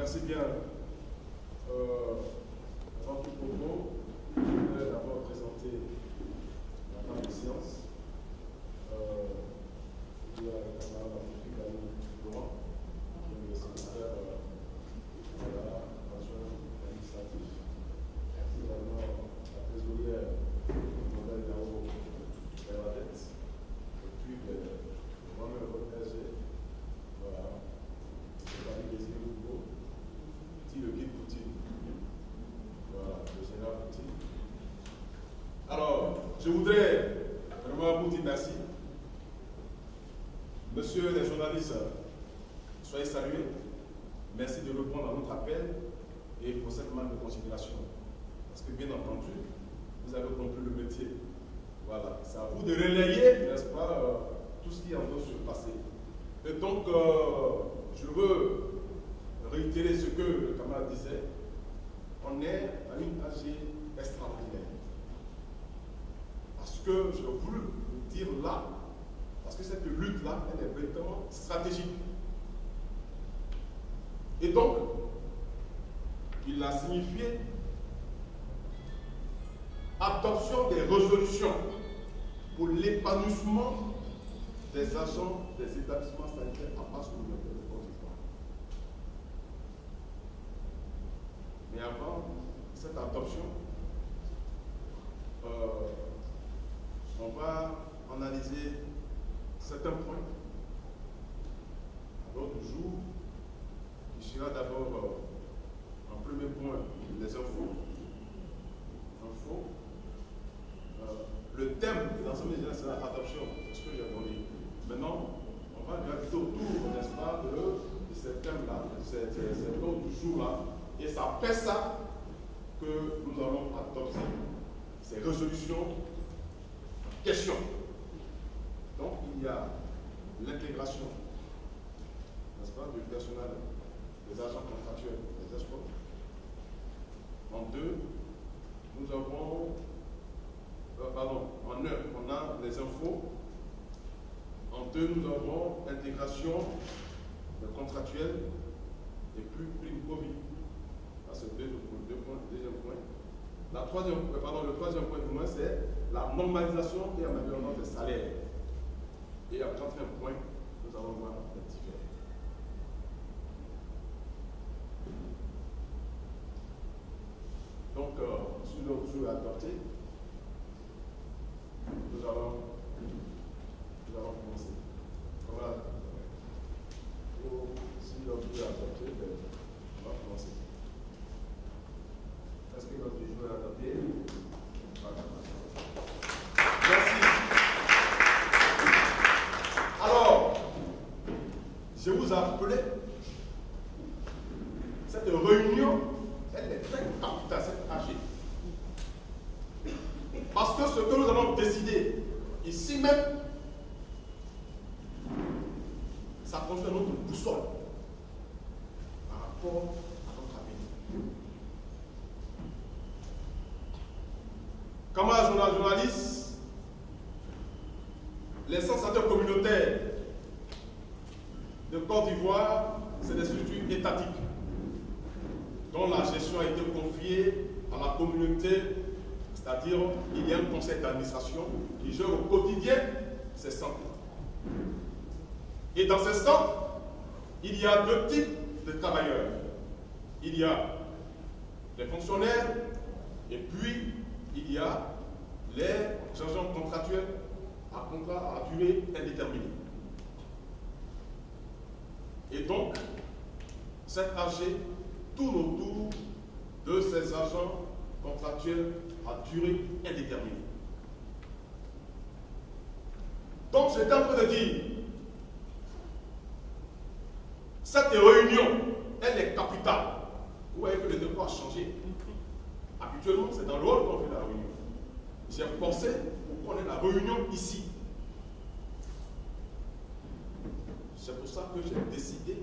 Merci bien. Avant tout propos, je voudrais d'abord présenter la table de séance. Il y a le camarade Laurent, qui est le secrétaire adjoint administratif. Également la trésorière, Mme Yao Bernadette, et puis moi-même, RG. Voilà. Le guide Poutine. Voilà, le général Poutine. Alors, je voudrais vraiment vous dire merci. Monsieur les journalistes, soyez salués. Merci de répondre à notre appel et pour cette manque de considération. Parce que bien entendu, vous avez compris le métier. Voilà, c'est à vous de relayer, n'est-ce pas, tout ce qui est en train de se passer. Et donc, je veux réitérer ce que le camarade disait. On est à une AG extraordinaire. Parce que je voulais vous dire là, parce que cette lutte-là, elle est vraiment stratégique. Et donc, il a signifié adoption des résolutions pour l'épanouissement des agents des établissements sanitaires à base communautaire de Côte d'Ivoire. Mais avant cette adoption, on va analyser certains points à l'ordre du jour, qui sera d'abord, en premier point, les infos. Le thème de l'ensemble des gens sera adoption, c'est ce que j'ai donné. Maintenant, on va graviter autour, n'est-ce pas, de ce thème-là, de cet ordre du jour-là, et c'est après ça que nous allons adopter ces résolutions en question. Donc, il y a l'intégration, n'est-ce pas, du personnel, des agents contractuels, des escorts. En deux, nous avons, en 9, on a les infos. En 2, nous avons l'intégration de contractuels et plus prime Covid. Ça, c'est le deuxième point. Le troisième point du moins, c'est la normalisation et amélioration des salaires. Et en quatrième point, nous allons voir les divers. Donc, sur l'ordre du jour adopté, nous allons commencer. Voilà. Si l'ordre du jour adopté, on va commencer. Est-ce que l'ordre du jour est adopté? Voilà. Merci. Alors, je vous appelais cette réunion, elle est très capitale, cette AG. Parce que ce que nous allons décider ici même, ça concerne notre boussole par rapport à notre avenir. Camarades journalistes, les centres sanitaires communautaires de Côte d'Ivoire, c'est des structures étatiques dont la gestion a été confiée à la communauté, c'est-à-dire il y a un conseil d'administration qui gère au quotidien ces centres. Et dans ces centres, il y a deux types de travailleurs. Il y a les fonctionnaires et puis il y a les agents contractuels à contrat à durée indéterminée. Et donc, cette AG tourne autour de ces agents contractuels à durée indéterminée. Donc, j'étais en train de dire, cette réunion, elle est capitale. Vous voyez que le devoir a changé. Habituellement, c'est dans le hall qu'on fait la réunion. J'ai pensé pour qu'on ait la réunion ici. C'est pour ça que j'ai décidé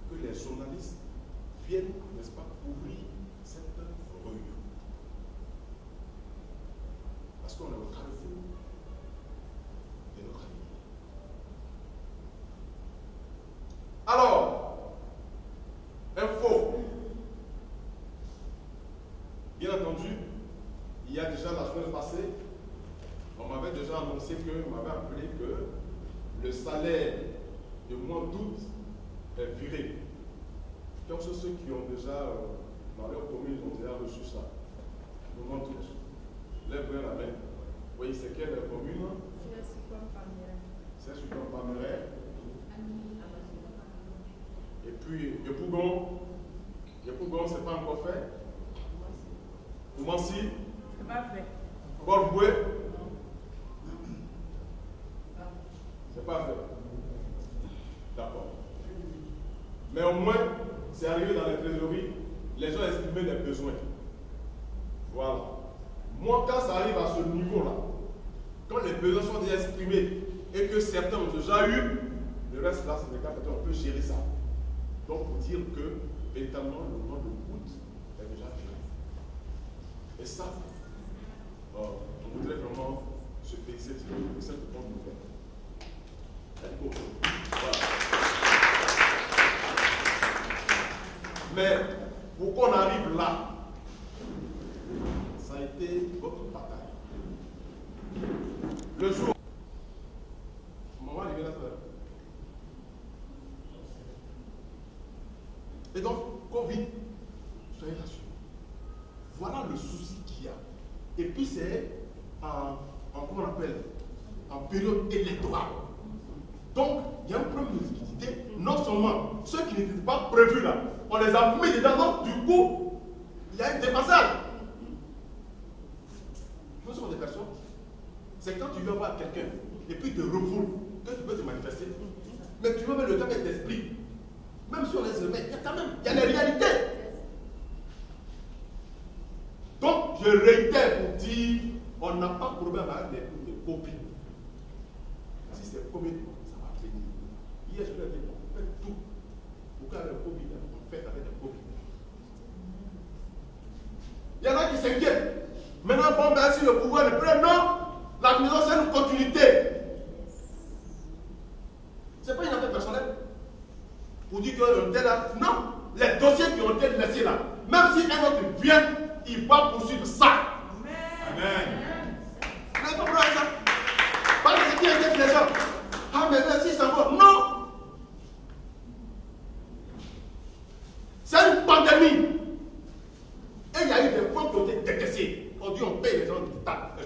que les journalistes viennent, n'est-ce pas, couvrir cette réunion. Parce qu'on est au carrefour de notre avenir. Alors, info. salaire de mois d'août est viré. Donc ceux qui ont déjà, dans leur commune, ont déjà reçu ça. Le mois d'août. Lève-moi la main. Oui, c'est quelle commune? C'est sur Palmeraie. Et puis, Yopougon, c'est pas encore fait. Oumansi, c'est pas fait. Borboué, c'est pas fait. D'accord. Mais au moins, c'est arrivé dans les trésoreries, les gens exprimaient des besoins. Voilà. Moi, quand ça arrive à ce niveau-là, quand les besoins sont déjà exprimés et que certains ont déjà eu, le reste là, c'est des cas on peut gérer ça. Donc, pour dire que, véritablement, le mois de août est déjà fini. Et ça, on voudrait vraiment se féliciter de cette bonne nouvelle. Voilà. Mais pour qu'on arrive là, ça a été votre bataille. Le jour, maman est là. Et donc, Covid, soyez rassurés. Voilà le souci qu'il y a. Et puis c'est comment on appelle, en période électorale. Donc, il y a un problème de liquidité. Non seulement ceux qui n'étaient pas prévus là, on les a mis dedans, donc du coup, il y a un dépassage. Nous sommes des personnes. C'est quand tu veux voir quelqu'un et puis te refoule que tu peux te manifester. Mais tu veux mettre le temps avec l'esprit. Même si on laisse le mettre, il y a quand même, il y a les réalités. Donc, je réitère pour dire, on n'a pas de problème avec les copies. Si c'est combien, ça va tenir. Hier, je leur ai dit, on fait tout. Pourquoi avec le Covid, on fait avec les copies. Il y en a qui s'inquiètent. Maintenant, bon, ben, si le pouvoir ne prend, non, la maison, c'est une continuité. Ce n'est pas une affaire personnelle. Pour dire que tel là, non, les dossiers qui ont été laissés là, même si un autre vient, il va poursuivre ça. Amen. Vous n'avez pas problème avec ça? Parce que c'est qui a été les gens. Ah, mais si ça va. Non. C'est une pandémie. Et il y a eu des fonds qui ont été décaissés. On dit on paye les gens du tas, des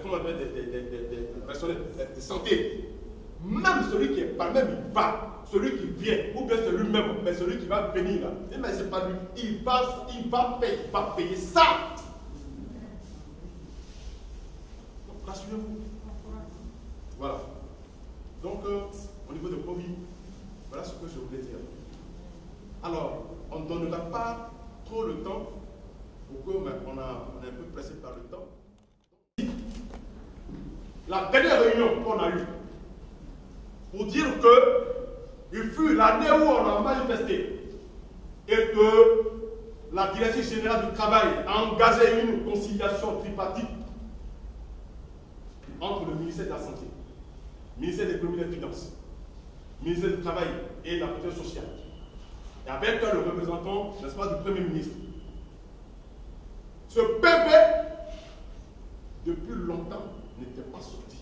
personnels de santé. Même celui qui est pas même, il va. Celui qui vient, ou bien c'est lui-même, mais celui qui va venir là. Mais c'est pas lui. Il va payer ça. Donc, rassurez-vous. Voilà. Donc, au niveau de Covid, voilà ce que je voulais dire. Alors, on ne donnera pas trop le temps pour que, mais on est un peu pressé par le temps. La dernière réunion qu'on a eue, pour dire que il fut l'année où on a manifesté et que la Direction générale du travail a engagé une conciliation tripartite entre le ministère de la Santé, le ministère de l'Économie et des Finances, le ministère du Travail et de la Protection sociale, et avec le représentant, n'est-ce pas, du Premier ministre. Ce PV, depuis longtemps, n'était pas sorti.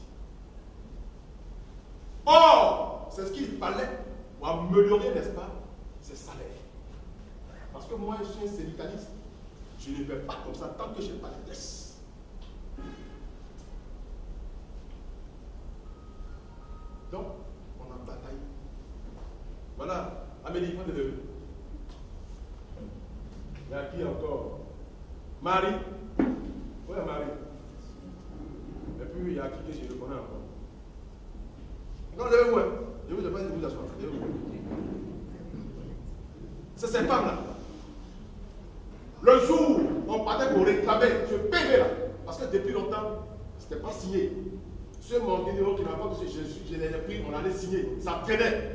Or, c'est ce qu'il fallait pour améliorer, n'est-ce pas, ses salaires. Parce que moi, je suis un syndicaliste. Je ne vais pas comme ça tant que je n'ai pas de tests. Donc, on a bataillé. Voilà, Amélie, prends des deux. Il y a qui encore? Marie. Oui, Marie. Et puis, il y a qui que je le connais encore? Non, levez-vous. Je vous ai pas dit de vous asseoir. C'est ces femmes-là. Le jour où on partait pour réclamer ce PV-là, parce que depuis longtemps, ce n'était pas signé. Ceux qui n'ont pas de je les ai pris, on allait signer. Ça traînait.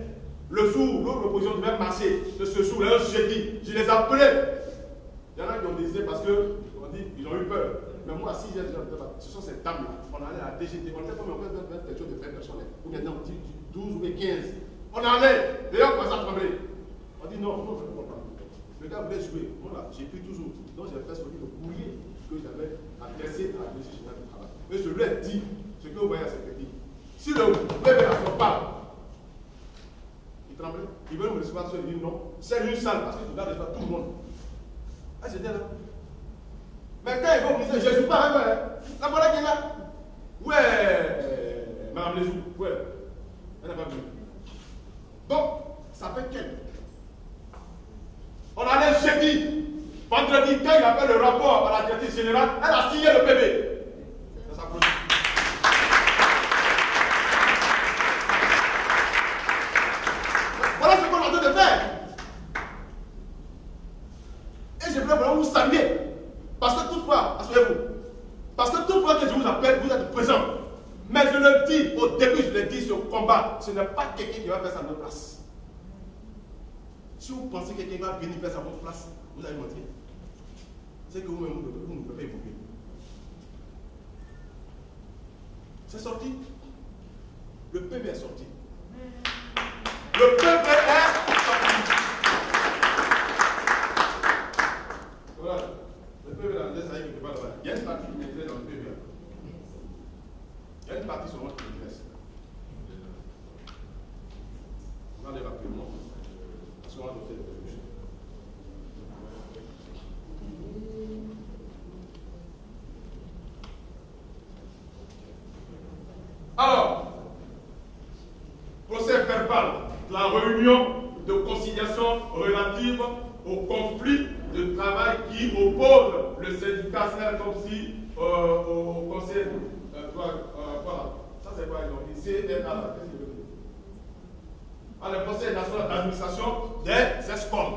Le jour où l'opposition devait marcher, de ce jour-là, jeudi, je les appelais. Il y en a qui ont désiré parce qu'ils ont eu peur. Mais moi, si j'ai déjà ce sont ces dames-là. On allait à la DGT. On n'était pas faire quelque chose de très personnel. Ou maintenant, on dit 12 ou 15. On allait. D'ailleurs, on commençait à trembler. On dit non, non, je ne comprends pas. Le gars voulait jouer. Voilà, j'ai pris toujours. Donc, j'ai fait sortir le courrier que j'avais adressé à la Direction générale du travail. Mais je lui ai dit ce que vous voyez à cette technique. Si le bébé ne sort pas, tremblais. Ils veulent me recevoir, je dis non. C'est une salle parce que je dois recevoir tout le monde. Ah, j'étais là. Mais quand ils vont me dire, je ne joue pas avec eux. La voilà qui est là. Ouais, Madame Lesou, ouais. Elle n'a pas vu. Donc, ça fait quel? On allait jeudi. Vendredi, quand il a fait le rapport à la directrice générale, elle a signé le PV. Ça s'applaudit. Voilà ce qu'on a besoin de faire. Et je voulais vraiment vous saluer. Parce que toutefois, asseyez-vous. Parce que toutefois que je vous appelle, vous êtes présents. Mais je le dis, au début, je le dis, ce combat, ce n'est pas quelqu'un qui va faire ça à notre place. Si vous pensez que quelqu'un va venir faire ça à votre place, vous allez mentir. C'est que vous-même, vous ne pouvez pas évoluer. C'est sorti. Le PV est sorti. Le PV est sorti. Voilà. Le PV là, ça y est, pas là-bas. Il y a une partie qui m'intéresse dans le PV. Il y a une partie sur moi qui m'intéresse. On va aller rapidement. Parce qu'on va noter le PV. Alors, procès verbal de la réunion de conciliation relative au conflit de travail qui oppose le syndicat CNCOPSI au conseil. Voilà, ça c'est quoi ils ont dit? CNA, qu'est-ce qu'ils veulent dire? À le conseil national d'administration des ESCOM.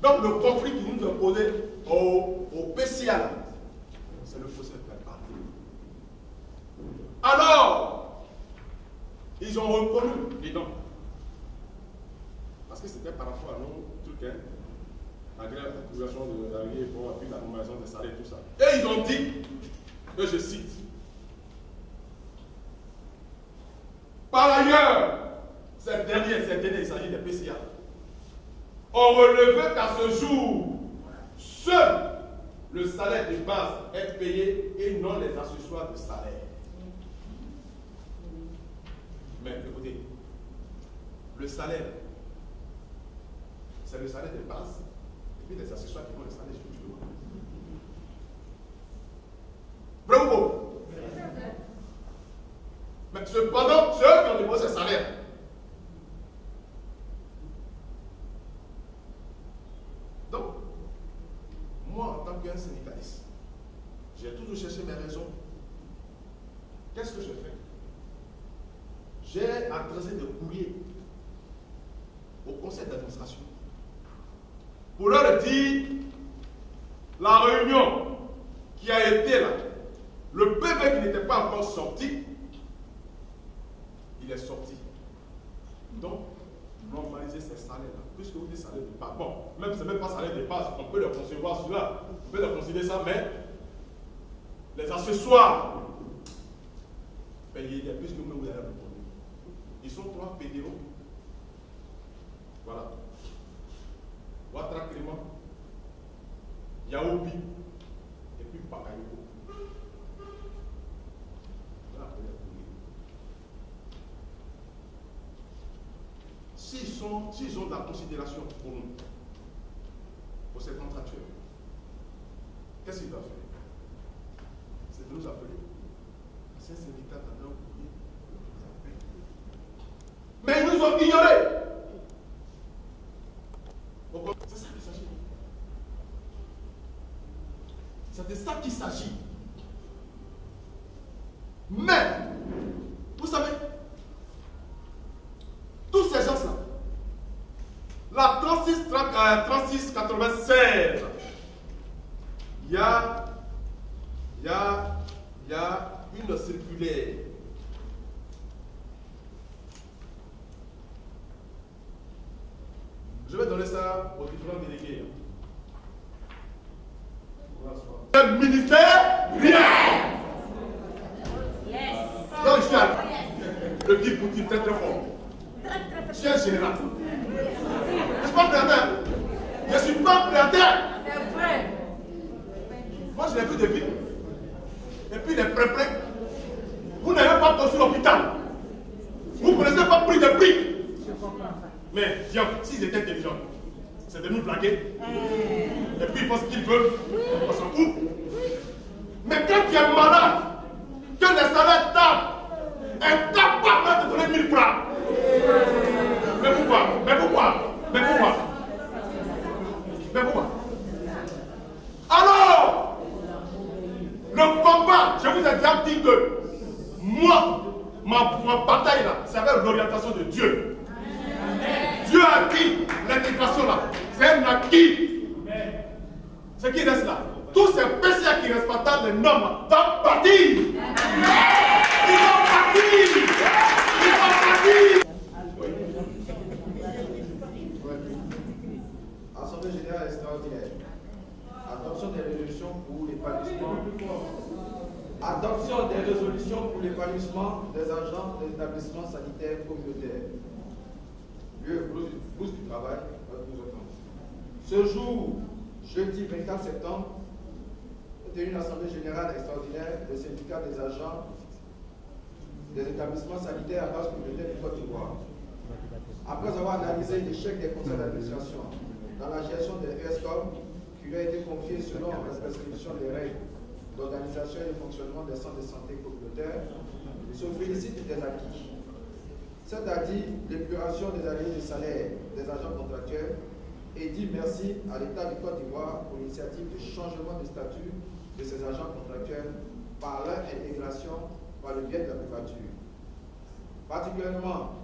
Donc le conflit qui nous est posé au PCA, c'est le procès verbal. Alors, ils ont reconnu les dons. Parce que c'était par rapport à nos trucs, hein, malgré la population de la vie, bon, et puis la normalisation des salaires, tout ça. Et ils ont dit, que je cite, par ailleurs, ces derniers, il s'agit des PCA, ont relevé qu'à ce jour, seul le salaire de base est payé et non les accessoires de salaire. Mais écoutez, le salaire, c'est le salaire de base, et puis les accessoires qui font le salaire structurel. Vrai ou faux? Mais cependant, ceux qui ont déposé ces salaires, donc, moi en tant qu'un syndicaliste, j'ai toujours cherché mes raisons. Qu'est-ce que je fais? J'ai adressé des courriers au conseil d'administration pour leur dire la réunion qui a été là, le PV qui n'était pas encore sorti, il est sorti. Donc, normaliser ces salaires-là, puisque vous dites salaire de base. Bon, même si ce n'est même pas salaire de base, on peut le concevoir cela, on peut le considérer ça, mais les accessoires payés, puisque vous avez répondu. Ils sont trois fédéraux. Voilà. Ouattara Clément, Yaobi et puis Bakayoko. Voilà. S'ils ont de la considération pour nous, pour ces contractuels, qu'est-ce qu'ils doivent faire? C'est de nous appeler. C'est un syndicat dans un courrier. Mais ils nous ont ignorés. C'est ça qu'il s'agit. C'est de ça qu'il s'agit. Mais, vous savez, tous ces gens-là, la 3696, il y a une circulaire. Je vais donner ça aux différents délégués. Le ministère, rien. Donc, je suis à le dit pour dire très très fort. Je suis un général. Je ne suis pas prêt à terre. Je ne suis pas prêt à terre. C'est vrai. Moi, je n'ai vu des vies. Et puis des prêts. Vous n'avez pas construit l'hôpital. Vous ne connaissez pas pris de prix. Mais, tiens, s'ils étaient intelligents, c'est de nous blaguer. Et puis ils font ce qu'ils veulent. On s'en fout. Mais quand tu es malade, que les salaires tapent, un capable de donner 1000 francs. Mais pourquoi? Mais pourquoi? Mais pourquoi? Mais pourquoi? Alors, le combat, je vous ai déjà dit que moi, ma bataille là, c'est avec l'orientation de Dieu. Dieu a acquis l'intégration là. C'est un acquis. Ce qui reste là, tous ces péchés qui restent pas dans les normes, doivent partir. Ils vont partir. Ils vont partir. Assemblée générale extraordinaire. Adoption des résolutions pour l'épanouissement. Adoption des résolutions pour l'épanouissement des agents des établissements sanitaires communautaires. Lieu, blouse du travail, ce jour, jeudi 24 septembre, est tenue une assemblée générale extraordinaire des syndicats des agents des établissements sanitaires à base communautaire du Côte d'Ivoire. Après avoir analysé l'échec des conseils d'administration dans la gestion des ESCOM, qui lui a été confié selon la prescription des règles d'organisation et de fonctionnement des centres de santé communautaires, il se félicite des acquis, c'est-à-dire l'épuration des alliés de salaire des agents contractuels, et dit merci à l'État du Côte d'Ivoire pour l'initiative de changement de statut de ces agents contractuels par leur intégration par le biais de la privature. Particulièrement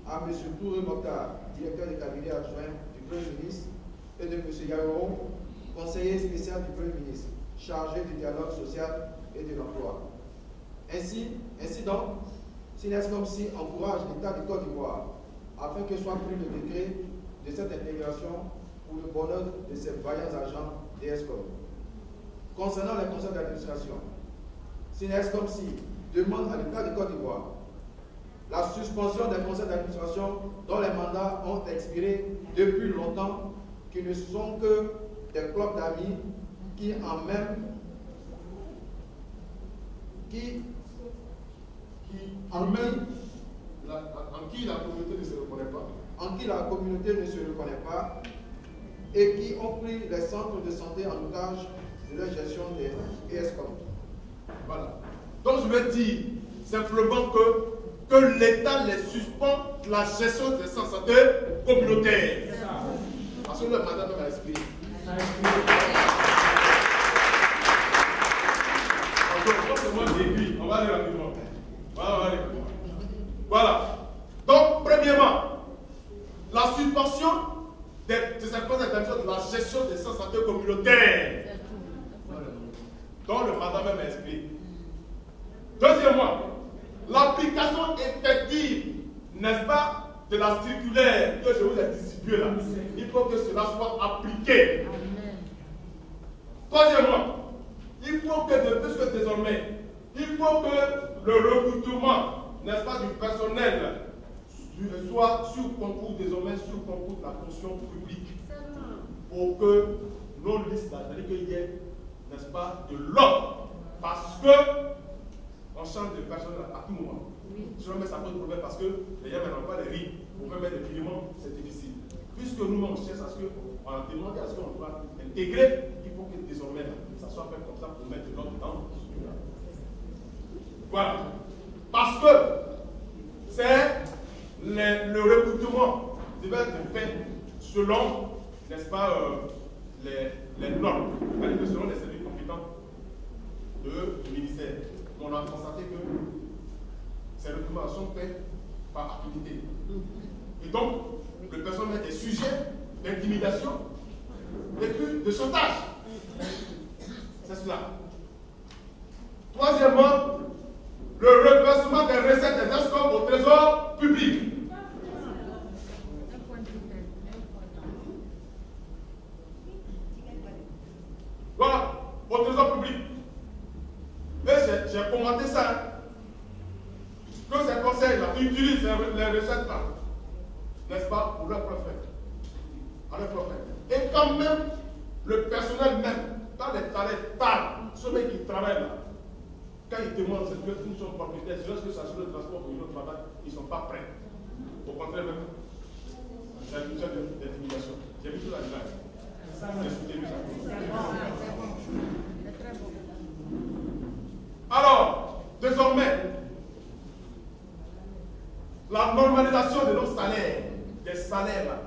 à M. Touré Mokhtar, directeur de cabinet adjoint du Premier ministre, et de M. Yaoro, conseiller spécial du Premier ministre, chargé du dialogue social et de l'emploi. Ainsi donc, Sinescomsi encourage l'État du Côte d'Ivoire afin que soit pris le décret de cette intégration pour le bonheur de ces vaillants agents d'ESCOM. Concernant les conseils d'administration, Sinescomsi demande à l'État du Côte d'Ivoire la suspension des conseils d'administration dont les mandats ont expiré depuis longtemps, qui ne sont que des clubs d'amis qui en qui la communauté ne se reconnaît pas. En qui la communauté ne se reconnaît pas et qui ont pris les centres de santé en otage de la gestion des ESCOM. Voilà. Donc je veux dire simplement que l'État les suspend de la gestion des centres de santé communautaires. Parce que le mandat va expliquer. On va aller rapidement. Voilà. Donc, premièrement, la suspension de cette de la gestion des centres de santé communautaires, dont le mandat même explique. Deuxièmement, l'application effective, n'est-ce pas, de la circulaire que je vous ai distribuée là. Il faut que cela soit appliqué. Troisièmement, il faut que désormais, il faut que le recrutement, n'est-ce pas, du personnel soit sur concours, désormais sur concours de la fonction publique. Pour que nos listes, c'est-à-dire qu'il y ait, n'est-ce pas, de l'ordre. Parce que on change de personnel à tout moment. Je remets ça pose problème parce que les gens n'ont pas les riz. Pour même mettre des filaments, c'est difficile. Puisque nous, on cherche à ce qu'on a demandé à ce qu'on doit intégrer, il faut que désormais ça soit fait comme ça pour mettre de l'ordre dans. Voilà. Parce que c'est le recrutement devait être fait selon, n'est-ce pas, les normes, selon les services compétents du ministère. On a constaté que ces recrutements sont faits par activité. Et donc, le personnel est sujet d'intimidation et puis de chantage. C'est cela. Troisièmement, le reversement des recettes des ESCOM au trésor public. Voilà, au trésor public. Mais j'ai commenté ça. Que ces conseils-là utilisent les recettes-là, n'est-ce pas, pour leur prophète. Et quand même, le personnel même, dans les talents, ceux qui travaillent là, quand ils demandent ce que nous sommes propriétaires, c'est lorsque ça sur le transport ou le travail, ils ne sont pas prêts. Au contraire même, revalorisation de nos salaires, des salaires là,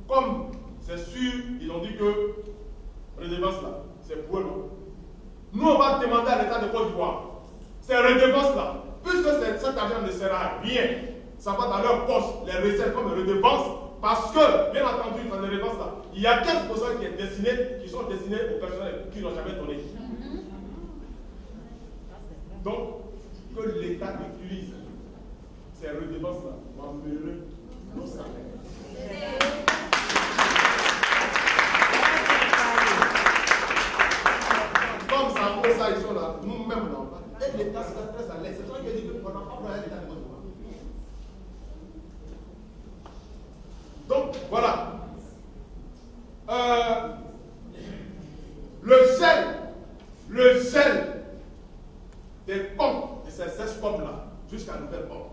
comme c'est sûr, ils ont dit que redevance là, c'est pour eux, non? Nous, on va demander à l'État de Côte d'Ivoire, ces redevances là, puisque cet argent ne sert à rien, ça va dans leur poche, les recettes comme les redevances, parce que, bien entendu, dans les redevances là, il y a 15% qui sont destinés aux personnels qui n'ont jamais donné. Donc, que l'État utilise ces redevances là pour améliorer nos salaires. Comme ça, ils sont là, nous-mêmes là, et l'État sera très à l'aise. C'est toi qui as dit qu'on n'a pas besoin de l'État de Côte d'Ivoire. Donc, voilà. Le gel des comptes de ces 16 comptes-là, jusqu'à nouvelle compte.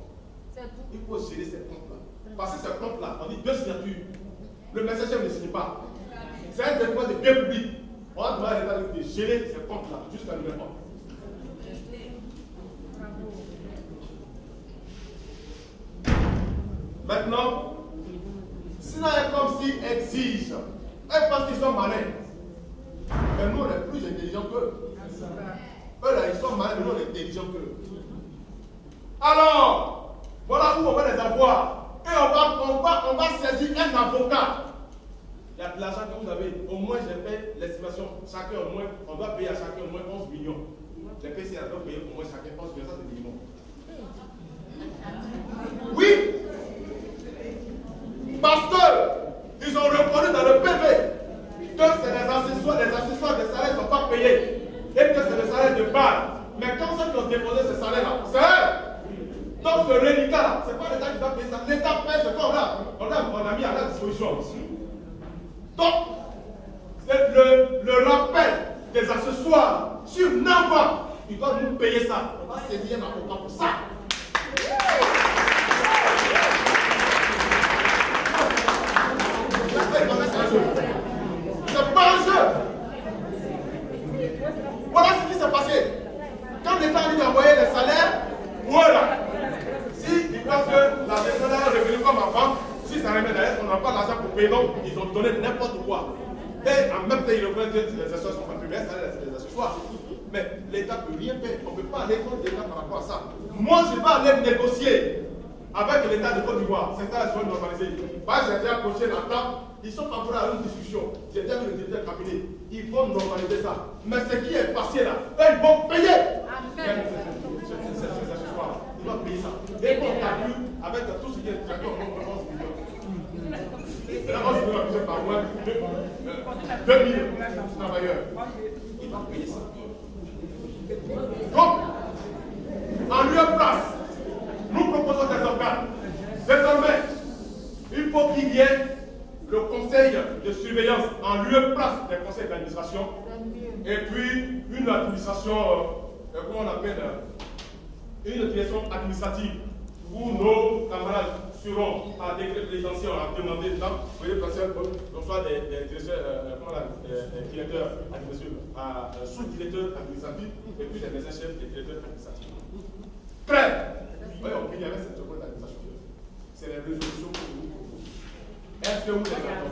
Il faut gérer ces comptes-là. Parce que ces comptes-là, on dit 2 signatures. Le messager ne signe pas. C'est un débat de bien public. On va demander à l'État de gérer ces comptes-là, jusqu'à nouvelle compte. Maintenant, sinon, comme s'ils exigent, et parce qu'ils sont malins, mais nous, on est plus intelligents qu'eux. Eux, là, ils sont malins, mais nous, on est intelligents qu'eux. Alors, voilà où on va les avoir. Et on va saisir un avocat. Il y a de l'argent que vous avez. Au moins, j'ai fait l'estimation. Chacun, au moins, on doit payer à chacun au moins 11 millions. Les PCA doivent payer au moins chacun 11 millions. Ça, c'est le minimum. Oui! Parce qu'ils ont reconnu dans le PV que c'est les accessoires des salaires ne sont pas payés et que c'est le salaire de base. Mais quand ceux qui ont déposé ce salaire-là, c'est eux. Donc ce reliquat-là, ce n'est pas l'État qui doit payer ça. L'État paye ce qu'on a mis à la disposition. Donc, c'est le rappel des accessoires sur Nava. Ils doivent nous payer ça. On va saisir un avocat pour ça. C'est pas un jeu. Voilà ce qui s'est passé. Quand l'État a dit d'envoyer les salaires, voilà. Si ils pensent que la personne est revenue comme avant, si ça remet derrière, on n'a pas l'argent pour payer, donc ils ont donné n'importe quoi. Et en même temps, ils reconnaissent que les accessoires sont pas privés, les accessoires. Mais l'État ne peut rien faire. On ne peut pas aller contre l'État par rapport à ça. Moi, je vais aller négocier avec l'État de Côte d'Ivoire. C'est ça, ils sont normalisés. J'ai déjà approché la table. Ils sont favorables à une discussion. J'ai déjà vu le directeur cabinet. Ils vont normaliser ça. Mais ce qui est passé là, eux, ils vont payer. Ils vont payer ça. Et on calcule avec tout ce qui est traité au nombre de 11 millions. Et là, 11 millions abusés par mois, 2 000 travailleurs. Ils vont payer ça. Donc, en lieu de place, nous proposons des organes. Désormais, il faut qu'il y ait le conseil de surveillance en lieu de place des conseils d'administration et puis une administration, comment on appelle, une direction administrative où nos camarades seront à décret présidentiel, on a demandé ça, vous voyez, parce qu'on soit des directeurs administratifs, sous-directeurs administratifs et puis des médecins chefs des directeurs administratifs. Très, oui, on finit avec cette seconde d'administration. C'est les résolutions que nous proposons. Est-ce que vous êtes d'accord?